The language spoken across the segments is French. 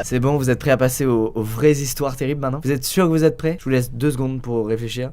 C'est bon, vous êtes prêts à passer aux vraies histoires terribles maintenant? Vous êtes sûr que vous êtes prêts? Je vous laisse 2 secondes pour réfléchir.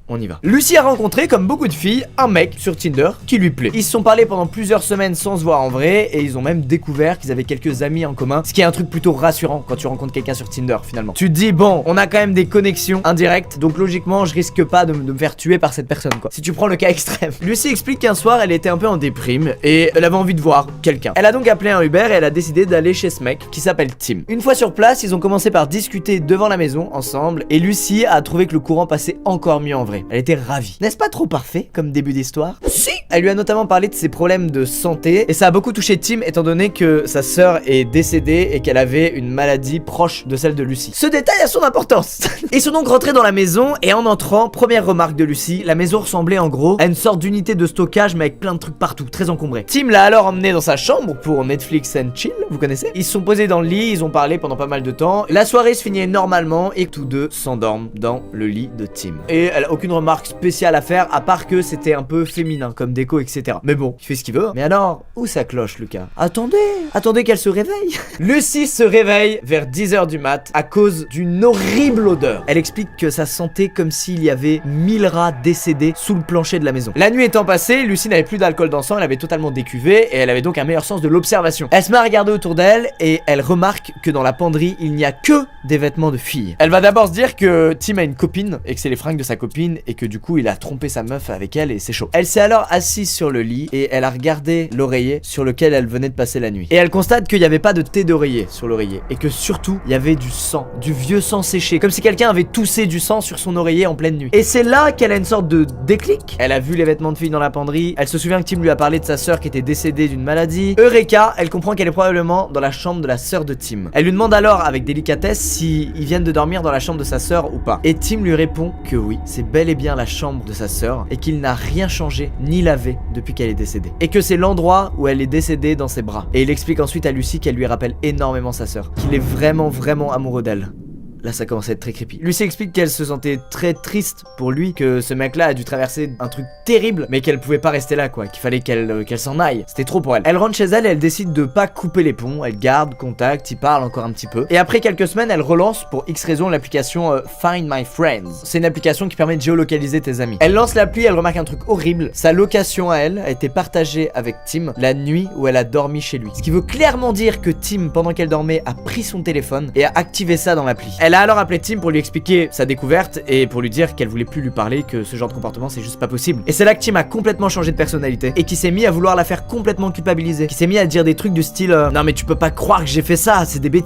On y va. Lucy a rencontré, comme beaucoup de filles, un mec sur Tinder qui lui plaît. Ils se sont parlé pendant plusieurs semaines sans se voir en vrai et ils ont même découvert qu'ils avaient quelques amis en commun, ce qui est un truc plutôt rassurant quand tu rencontres quelqu'un sur Tinder finalement. Tu te dis bon, on a quand même des connexions indirectes, donc logiquement je risque pas de me faire tuer par cette personne quoi. Si tu prends le cas extrême. Lucy explique qu'un soir elle était un peu en déprime et elle avait envie de voir quelqu'un. Elle a donc appelé un Uber et elle a décidé d'aller chez ce mec qui s'appelle Tim. Une fois sur place, ils ont commencé par discuter devant la maison ensemble et Lucy a trouvé que le courant passait encore mieux en vrai. Elle était ravie. N'est-ce pas trop parfait comme début d'histoire? Si! Elle lui a notamment parlé de ses problèmes de santé et ça a beaucoup touché Tim étant donné que sa sœur est décédée et qu'elle avait une maladie proche de celle de Lucy. Ce détail a son importance. Ils sont donc rentrés dans la maison et en entrant, première remarque de Lucy, la maison ressemblait en gros à une sorte d'unité de stockage mais avec plein de trucs partout, très encombré. Tim l'a alors emmené dans sa chambre pour Netflix and chill, vous connaissez? Ils se sont posés dans le lit, ils ont parlé pendant pas mal de temps. La soirée se finit normalement et tous deux s'endorment dans le lit de Tim. Et elle a aucune remarque spéciale à faire à part que c'était un peu féminin comme déco etc. Mais bon, il fait ce qu'il veut. Mais alors, où ça cloche Lucas? Attendez qu'elle se réveille. Lucy se réveille vers 10h du mat à cause d'une horrible odeur. Elle explique que ça sentait comme s'il y avait 1000 rats décédés sous le plancher de la maison. La nuit étant passée, Lucy n'avait plus d'alcool dans le sang, elle avait totalement décuvé et elle avait donc un meilleur sens de l'observation. Elle se met à regarder autour d'elle et elle remarque que dans la penderie, il n'y a que des vêtements de filles. Elle va d'abord se dire que Tim a une copine et que c'est les fringues de sa copine et que du coup il a trompé sa meuf avec elle et c'est chaud. Elle s'est alors assise sur le lit et elle a regardé l'oreiller sur lequel elle venait de passer la nuit. Et elle constate qu'il n'y avait pas de thé d'oreiller sur l'oreiller et que surtout il y avait du sang, du vieux sang séché, comme si quelqu'un avait toussé du sang sur son oreiller en pleine nuit. Et c'est là qu'elle a une sorte de déclic. Elle a vu les vêtements de filles dans la penderie, elle se souvient que Tim lui a parlé de sa sœur qui était décédée d'une maladie. Eureka, elle comprend qu'elle est probablement dans la chambre de la sœur de Tim. Elle lui demande alors avec délicatesse si ils viennent de dormir dans la chambre de sa sœur ou pas. Et Tim lui répond que oui, c'est bel et bien la chambre de sa sœur et qu'il n'a rien changé ni lavé depuis qu'elle est décédée. Et que c'est l'endroit où elle est décédée dans ses bras. Et il explique ensuite à Lucy qu'elle lui rappelle énormément sa sœur, qu'il est vraiment amoureux d'elle. Là ça commence à être très creepy. Lucy explique qu'elle se sentait très triste pour lui, que ce mec là a dû traverser un truc terrible, mais qu'elle pouvait pas rester là quoi, qu'il fallait qu'elle s'en aille. C'était trop pour elle. Elle rentre chez elle et elle décide de pas couper les ponts, elle garde contact, y parle encore un petit peu. Et après quelques semaines, elle relance pour X raison l'application Find My Friends. C'est une application qui permet de géolocaliser tes amis. Elle lance l'appli, elle remarque un truc horrible. Sa location à elle a été partagée avec Tim la nuit où elle a dormi chez lui. Ce qui veut clairement dire que Tim, pendant qu'elle dormait, a pris son téléphone et a activé ça dans l'appli. Elle a alors appelé Tim pour lui expliquer sa découverte et pour lui dire qu'elle voulait plus lui parler, que ce genre de comportement c'est juste pas possible. Et c'est là que Tim a complètement changé de personnalité et qui s'est mis à vouloir la faire complètement culpabiliser, qui s'est mis à dire des trucs du style non mais tu peux pas croire que j'ai fait ça, c'est des bêtises.